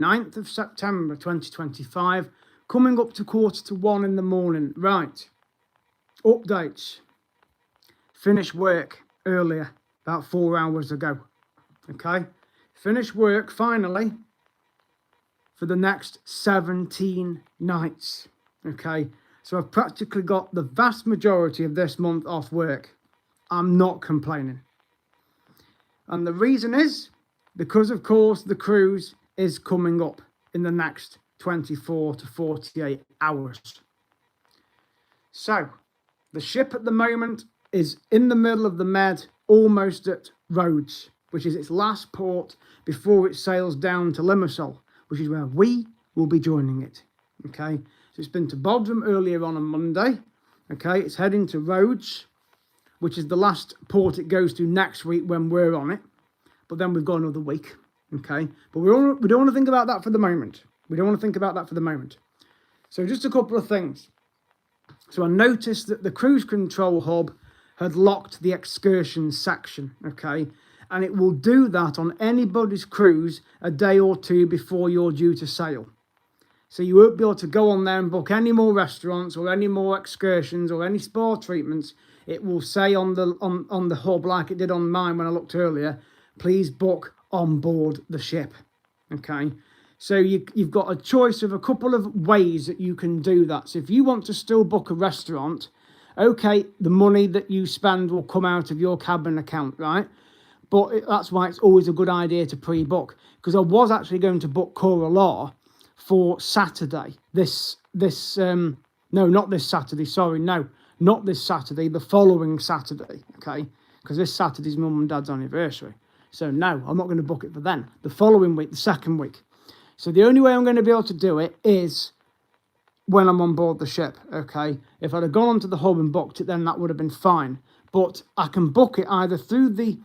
9th of September 2025, coming up to 1:45 in the morning. Right, updates. Finished work earlier, about 4 hours ago. Okay, finished work finally for the next 17 nights. Okay, so I've practically got the vast majority of this month off work. I'm not complaining. And the reason is because, of course, the cruise is coming up in the next 24 to 48 hours. So the ship at the moment is in the middle of the Med, almost at Rhodes, which is its last port before it sails down to Limassol, which is where we will be joining it. Okay, so it's been to Bodrum earlier on Monday. Okay, it's heading to Rhodes, which is the last port it goes to next week when we're on it. But then we've got another week. Okay, but we don't want to think about that for the moment. We don't want to think about that for the moment. So just a couple of things. So I noticed that the cruise control hub had locked the excursion section. Okay, and it will do that on anybody's cruise a day or two before you're due to sail. So you won't be able to go on there and book any more restaurants or any more excursions or any spa treatments. It will say on the hub, like it did on mine when I looked earlier, please book on board the ship. Okay, so you've got a choice of a couple of ways that you can do that. So if you want to still book a restaurant, okay, the money that you spend will come out of your cabin account, right? But that's why it's always a good idea to pre-book, because I was actually going to book Coralar for Saturday. Not this Saturday, the following Saturday, okay? Because this Saturday's mum and dad's anniversary. So no, I'm not going to book it for then. The following week, the second week. So the only way I'm going to be able to do it is when I'm on board the ship, okay? If I'd have gone onto the hub and booked it, then that would have been fine. But I can book it either through the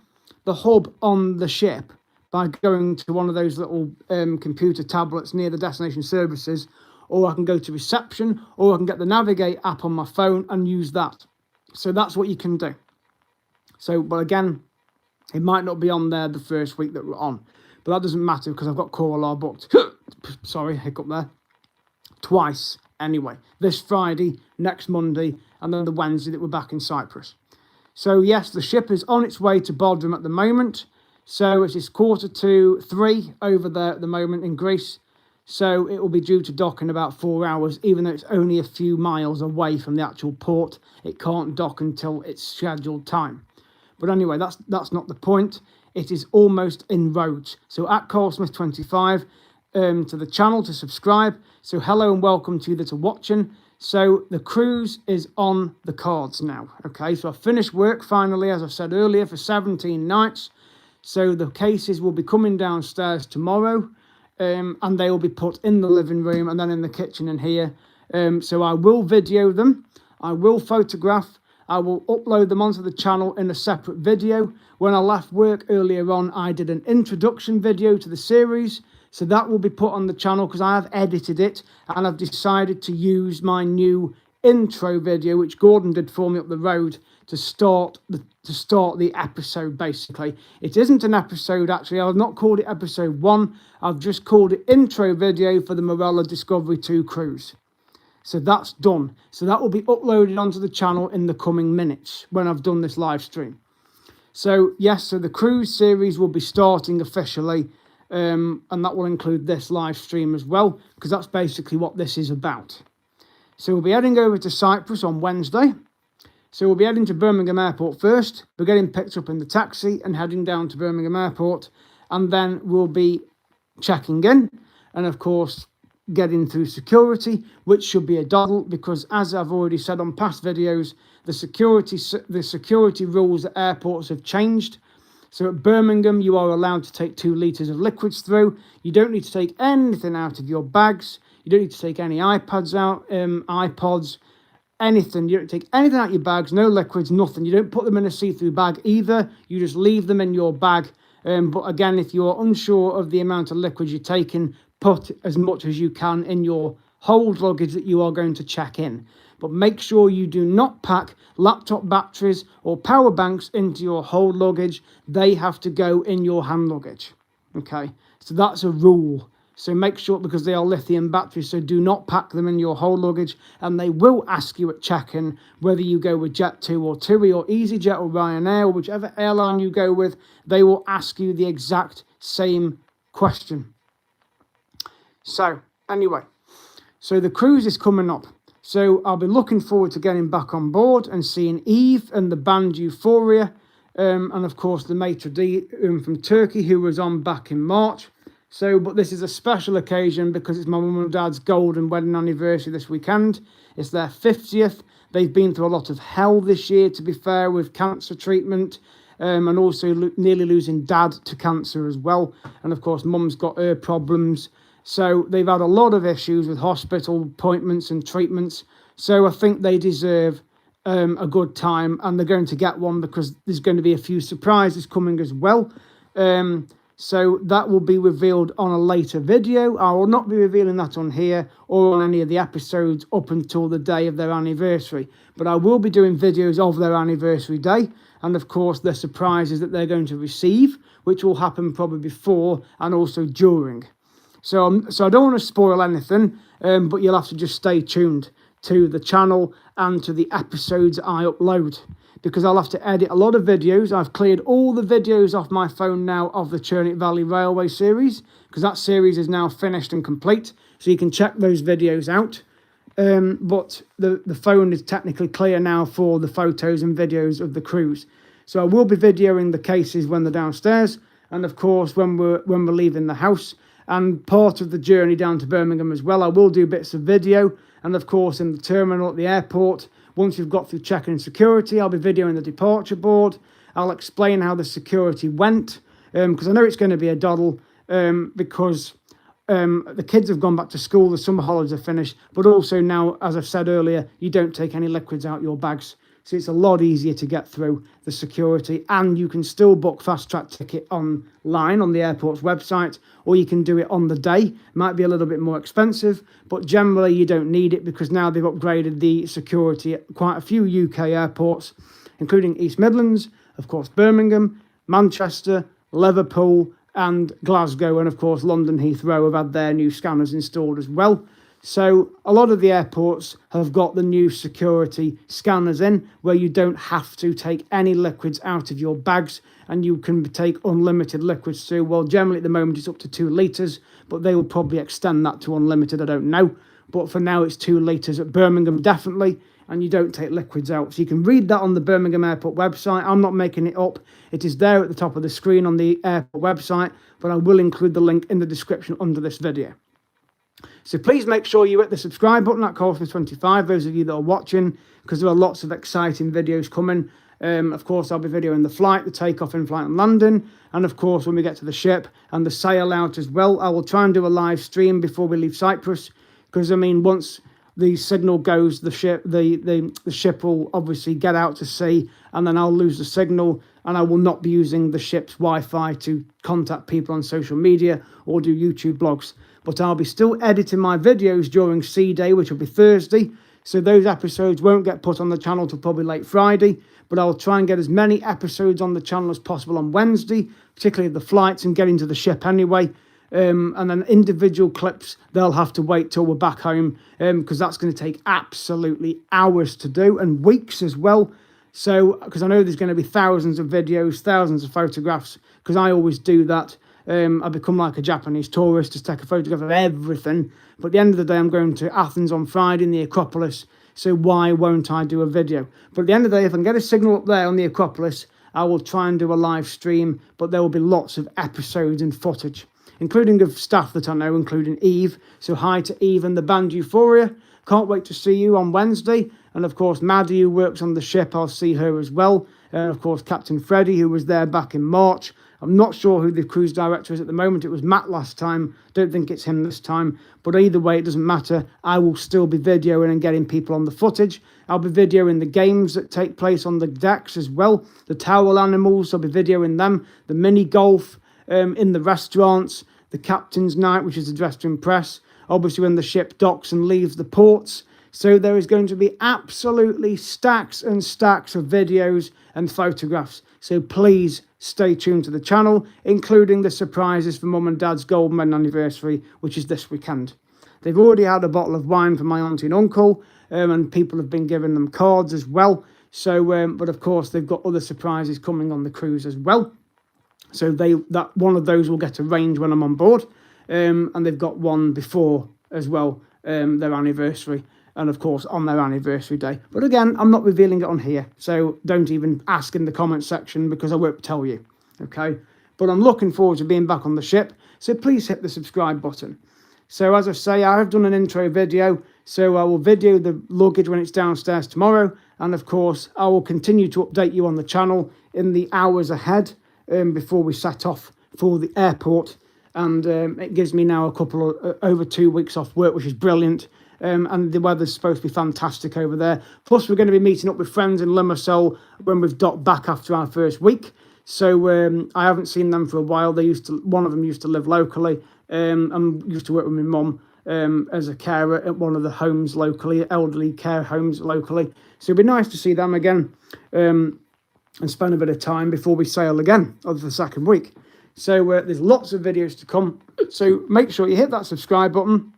hub on the ship by going to one of those little computer tablets near the destination services, or I can go to reception, or I can get the Navigate app on my phone and use that. So that's what you can do. So, but again, it might not be on there the first week that we're on, but that doesn't matter because I've got Coralar booked. Sorry, hiccup there. Twice anyway. This Friday, next Monday, and then the Wednesday that we're back in Cyprus. So yes, the ship is on its way to Bodrum at the moment. So it is 2:45 over there at the moment in Greece. So it will be due to dock in about 4 hours, even though it's only a few miles away from the actual port. It can't dock until its scheduled time. But anyway, that's not the point. It is almost in Rhodes. So at CarlSmith25 to the channel to subscribe. So hello and welcome to you that are watching. So the cruise is on the cards now. Okay, so I finished work finally, as I said earlier, for 17 nights. So the cases will be coming downstairs tomorrow. And they will be put in the living room and then in the kitchen and here. So I will video them. I will photograph. I will upload them onto the channel in a separate video. When I left work earlier on, I did an introduction video to the series. So that will be put on the channel because I have edited it and I've decided to use my new intro video, which Gordon did for me up the road, to start the episode. Basically, it isn't an episode. Actually, I've not called it episode 1. I've just called it intro video for the Marella Discovery 2 cruise. So that's done. So that will be uploaded onto the channel in the coming minutes when I've done this live stream. So yes, so the cruise series will be starting officially, and that will include this live stream as well, because that's basically what this is about. So we'll be heading over to Cyprus on Wednesday. So we'll be heading to Birmingham Airport first. We're getting picked up in the taxi and heading down to Birmingham Airport. And then we'll be checking in. And of course, getting through security, which should be a doddle. Because as I've already said on past videos, the security rules at airports have changed. So at Birmingham, you are allowed to take 2 litres of liquids through. You don't need to take anything out of your bags. You don't need to take any iPads out, iPods, anything. You don't take anything out of your bags, no liquids, nothing. You don't put them in a see-through bag either. You just leave them in your bag. But again, if you're unsure of the amount of liquids you're taking, put as much as you can in your hold luggage that you are going to check in. But make sure you do not pack laptop batteries or power banks into your hold luggage. They have to go in your hand luggage. Okay, so that's a rule. So make sure, because they are lithium batteries, so do not pack them in your whole luggage. And they will ask you at check-in whether you go with Jet2 or TUI or EasyJet or Ryanair or whichever airline you go with. They will ask you the exact same question. So anyway, so the cruise is coming up. So I'll be looking forward to getting back on board and seeing Eve and the band Euphoria. And of course the maitre d' from Turkey, who was on back in March. So, but this is a special occasion because it's my mum and dad's golden wedding anniversary this weekend. It's their 50th. They've been through a lot of hell this year, to be fair, with cancer treatment, and also nearly losing dad to cancer as well. And of course, mum's got her problems. So they've had a lot of issues with hospital appointments and treatments. So I think they deserve a good time, and they're going to get one because there's going to be a few surprises coming as well. So that will be revealed on a later video. I will not be revealing that on here or on any of the episodes up until the day of their anniversary. But I will be doing videos of their anniversary day. And of course, the surprises that they're going to receive, which will happen probably before and also during. So I don't want to spoil anything, but you'll have to just stay tuned to the channel and to the episodes I upload, because I'll have to edit a lot of videos. I've cleared all the videos off my phone now of the Churnick Valley Railway series, because that series is now finished and complete, so you can check those videos out. But the phone is technically clear now for the photos and videos of the cruise. So I will be videoing the cases when they're downstairs, and of course when we're leaving the house, and part of the journey down to Birmingham as well. I will do bits of video, and of course in the terminal at the airport. Once we've got through check-in and security, I'll be videoing the departure board. I'll explain how the security went, because I know it's going to be a doddle, because the kids have gone back to school, the summer holidays are finished, but also now, as I've said earlier, you don't take any liquids out your bags. So it's a lot easier to get through the security, and you can still book fast track ticket online on the airport's website, or you can do it on the day. It might be a little bit more expensive, but generally you don't need it because now they've upgraded the security at quite a few UK airports, including East Midlands, of course Birmingham, Manchester, Liverpool and Glasgow, and of course London Heathrow have had their new scanners installed as well. So a lot of the airports have got the new security scanners in, where you don't have to take any liquids out of your bags, and you can take unlimited liquids too. Well, generally at the moment it's up to 2 litres, but they will probably extend that to unlimited, I don't know. But for now it's 2 litres at Birmingham definitely, and you don't take liquids out. So you can read that on the Birmingham Airport website. I'm not making it up. It is there at the top of the screen on the airport website, but I will include the link in the description under this video. So please make sure you hit the subscribe button at Cosmos25, those of you that are watching, because there are lots of exciting videos coming. Of course, I'll be videoing the flight, the takeoff, in flight and landing, and of course when we get to the ship and the sail out as well. I will try and do a live stream before we leave Cyprus, because I mean, once the signal goes, the ship will obviously get out to sea, and then I'll lose the signal, and I will not be using the ship's Wi-Fi to contact people on social media or do YouTube blogs. But I'll be still editing my videos during Sea Day, which will be Thursday. So those episodes won't get put on the channel till probably late Friday. But I'll try and get as many episodes on the channel as possible on Wednesday, particularly the flights and getting to the ship anyway. And then individual clips, they'll have to wait till we're back home, because that's going to take absolutely hours to do, and weeks as well. So, because I know there's going to be thousands of videos, thousands of photographs, because I always do that. I become like a Japanese tourist, just take a photograph of everything. But at the end of the day, I'm going to Athens on Friday in the Acropolis, so why won't I do a video? But at the end of the day, if I can get a signal up there on the Acropolis, I will try and do a live stream, but there will be lots of episodes and footage, including of staff that I know, including Eve. So hi to Eve and the band Euphoria. Can't wait to see you on Wednesday. And of course, Maddie, who works on the ship, I'll see her as well. And of course, Captain Freddie, who was there back in March. I'm not sure who the cruise director is at the moment. It was Matt last time. Don't think it's him this time. But either way, it doesn't matter. I will still be videoing and getting people on the footage. I'll be videoing the games that take place on the decks as well. The towel animals, I'll be videoing them. The mini golf in the restaurants. The captain's night, which is the dress to impress. Obviously, when the ship docks and leaves the ports. So there is going to be absolutely stacks and stacks of videos and photographs. So please stay tuned to the channel, including the surprises for Mum and Dad's gold medal anniversary, which is this weekend. They've already had a bottle of wine for my auntie and uncle, and people have been giving them cards as well. So, but of course, they've got other surprises coming on the cruise as well. So that one of those will get arranged when I'm on board, and they've got one before as well, their anniversary, and of course on their anniversary day. But again, I'm not revealing it on here, so don't even ask in the comment section because I won't tell you, okay? But I'm looking forward to being back on the ship, so please hit the subscribe button. So as I say, I have done an intro video, so I will video the luggage when it's downstairs tomorrow, and of course I will continue to update you on the channel in the hours ahead before we set off for the airport. And it gives me now over 2 weeks off work, which is brilliant. And the weather's supposed to be fantastic over there. Plus, we're going to be meeting up with friends in Limassol when we've docked back after our first week. So I haven't seen them for a while. One of them used to live locally, and used to work with my mum as a carer at one of the homes locally, elderly care homes locally. So it'd be nice to see them again and spend a bit of time before we sail again over the second week. So there's lots of videos to come. So make sure you hit that subscribe button.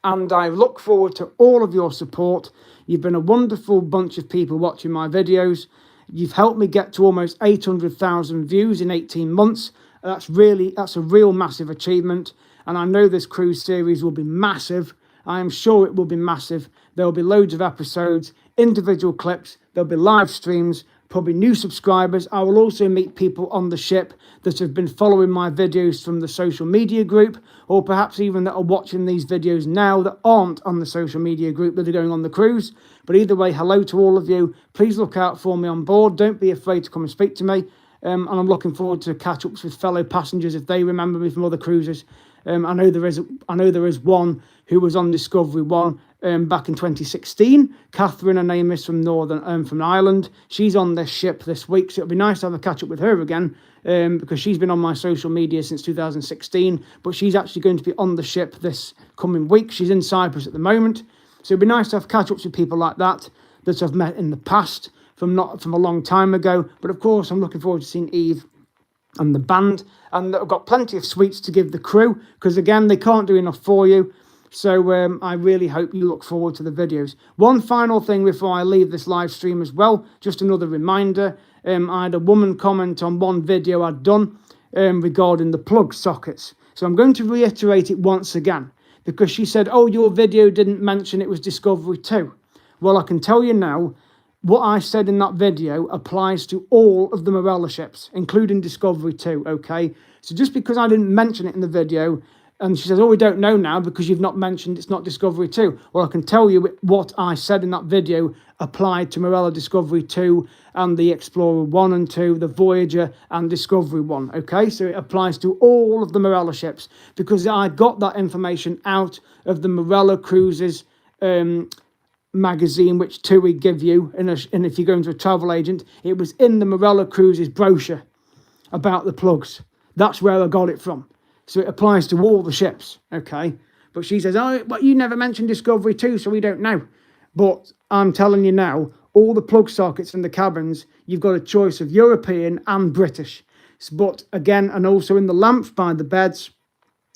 And I look forward to all of your support. You've been a wonderful bunch of people watching my videos. You've helped me get to almost 800,000 views in 18 months. That's a real massive achievement. And I know this cruise series will be massive. I am sure it will be massive. There will be loads of episodes, individual clips. There'll be live streams, probably new subscribers. I will also meet people on the ship that have been following my videos from the social media group, or perhaps even that are watching these videos now that aren't on the social media group that are going on the cruise. But either way, hello to all of you. Please look out for me on board. Don't be afraid to come and speak to me. And I'm looking forward to catch-ups with fellow passengers if they remember me from other cruises. I know there is one who was on Discovery 1 back in 2016. Catherine, her name is, from Ireland. She's on this ship this week, so it'll be nice to have a catch up with her again, because she's been on my social media since 2016. But she's actually going to be on the ship this coming week. She's in Cyprus at the moment, so it'd be nice to have catch ups with people like that I've met in the past from a long time ago. But of course, I'm looking forward to seeing Eve and the band, and I've got plenty of sweets to give the crew, because again, they can't do enough for you. So I really hope you look forward to the videos. One final thing before I leave this live stream as well, just another reminder. I had a woman comment on one video I'd done regarding the plug sockets. So I'm going to reiterate it once again, because she said, oh, your video didn't mention it was Discovery 2. Well, I can tell you now, what I said in that video applies to all of the Marella ships, including Discovery 2, okay? So just because I didn't mention it in the video, and she says, oh, we don't know now because you've not mentioned it's not Discovery 2. Well, I can tell you what I said in that video applied to Marella Discovery 2 and the Explorer 1 and 2, the Voyager and Discovery 1, okay? So it applies to all of the Marella ships, because I got that information out of the Marella Cruises magazine, which TUI give you, and if you go into a travel agent, it was in the Marella Cruises brochure about the plugs. That's where I got it from. So it applies to all the ships, okay? But she says, oh, but you never mentioned Discovery 2, so we don't know. But I'm telling you now, all the plug sockets in the cabins, you've got a choice of European and British. But again, and also in the lamps by the beds,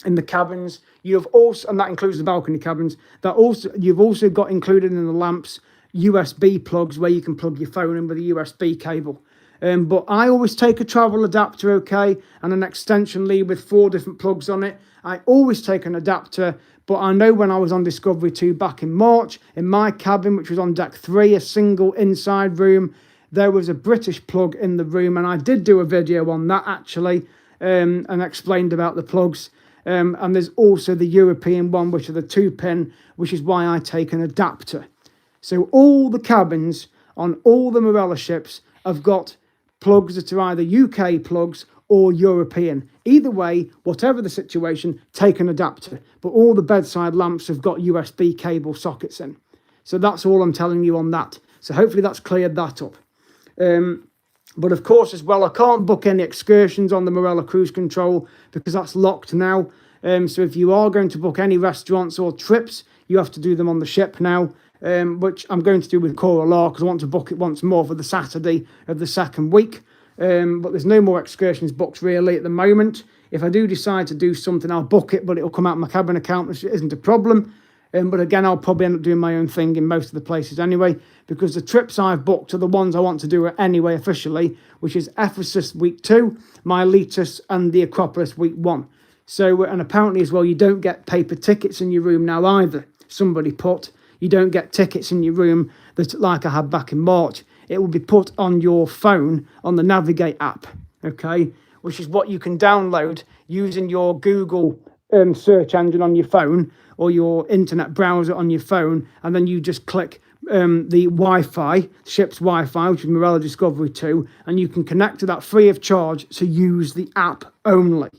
in the cabins, you have also, and that includes the balcony cabins, you've also got included in the lamps USB plugs where you can plug your phone in with a USB cable. But I always take a travel adapter, okay, and an extension lead with 4 different plugs on it. I always take an adapter, but I know when I was on Discovery 2 back in March, in my cabin, which was on deck 3, a single inside room, there was a British plug in the room, and I did do a video on that actually, and explained about the plugs. And there's also the European one, which are the 2-pin, which is why I take an adapter. So all the cabins on all the Marella ships have got plugs that are either UK plugs or European. Either way, whatever the situation, take an adapter. But all the bedside lamps have got USB cable sockets in. So that's all I'm telling you on that. So hopefully that's cleared that up. But of course, as well, I can't book any excursions on the Marella Cruise Control because that's locked now. So if you are going to book any restaurants or trips, you have to do them on the ship now, which I'm going to do with Coral because I want to book it once more for the Saturday of the second week. but there's no more excursions booked really at the moment. If I do decide to do something, I'll book it, but it'll come out of my cabin account, which isn't a problem. But again, I'll probably end up doing my own thing in most of the places anyway, because the trips I've booked are the ones I want to do anyway officially, which is Ephesus week 2, Miletus, and the Acropolis week 1. So, and apparently as well, you don't get paper tickets in your room now either. Somebody put, you don't get tickets in your room that like I had back in March. It will be put on your phone on the Navigate app, okay, which is what you can download using your Google search engine on your phone or your internet browser on your phone, and then you just click the Wi-Fi, ship's Wi-Fi, which is Marella Discovery 2, and you can connect to that free of charge, so use the app only.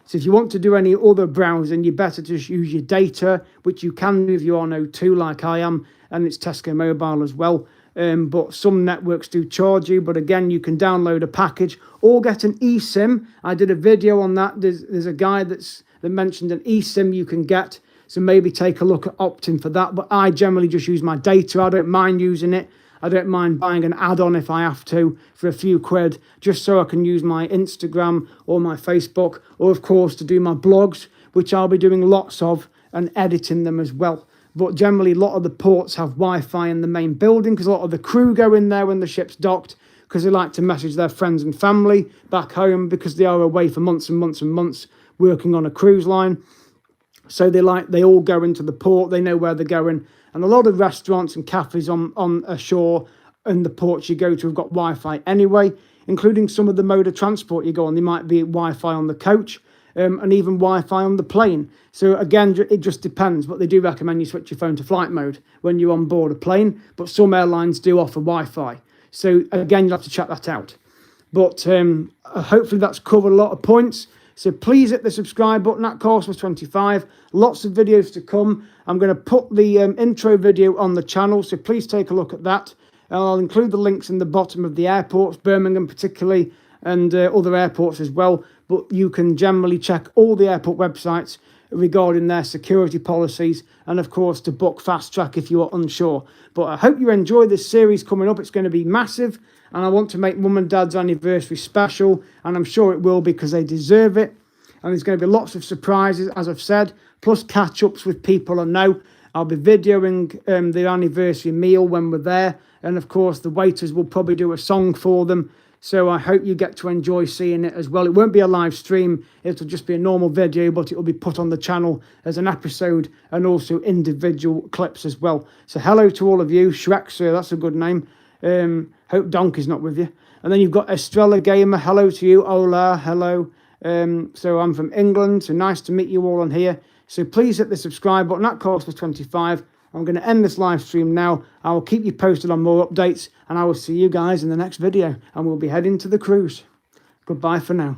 So if you want to do any other browsing, you better just use your data, which you can do if you are on O2 like I am, and it's Tesco Mobile as well. But some networks do charge you, but again, you can download a package or get an eSIM. I did a video on that. There's a guy that mentioned an eSIM you can get, so maybe take a look at opting for that. But I generally just use my data. I don't mind using it. I don't mind buying an add-on if I have to for a few quid, just so I can use my Instagram or my Facebook, or of course to do my blogs, which I'll be doing lots of, and editing them as well. But generally, a lot of the ports have Wi-Fi in the main building, because a lot of the crew go in there when the ship's docked, because they like to message their friends and family back home, because they are away for months and months and months working on a cruise line. So they all go into the port, they know where they're going. And a lot of restaurants and cafes on ashore and the ports you go to have got Wi-Fi anyway, including some of the mode of transport you go on. There might be Wi-Fi on the coach, and even Wi-Fi on the plane. So again, it just depends, but they do recommend you switch your phone to flight mode when you're on board a plane, but some airlines do offer Wi-Fi. So again, you'll have to check that out. But hopefully that's covered a lot of points. So please hit the subscribe button. That course was 25. Lots of videos to come. I'm going to put the intro video on the channel, so please take a look at that. And I'll include the links in the bottom of the airports, Birmingham particularly, and other airports as well. But you can generally check all the airport websites regarding their security policies, and of course to book fast track if you are unsure. But I hope you enjoy this series coming up. It's going to be massive, and I want to make Mum and Dad's anniversary special, and I'm sure it will, because they deserve it. And there's going to be lots of surprises, as I've said, plus catch-ups with people I know. I'll be videoing the anniversary meal when we're there, and of course the waiters will probably do a song for them. So I hope you get to enjoy seeing it as well. It won't be a live stream. It'll just be a normal video, but it will be put on the channel as an episode, and also individual clips as well. So hello to all of you. Shrek, sir, that's a good name. Hope Donkey's not with you. And then you've got Estrella Gamer. Hello to you. Hola, hello. So I'm from England. So nice to meet you all on here. So please hit the subscribe button. That course was 25. I'm going to end this live stream now. I will keep you posted on more updates, and I will see you guys in the next video, and we'll be heading to the cruise. Goodbye for now.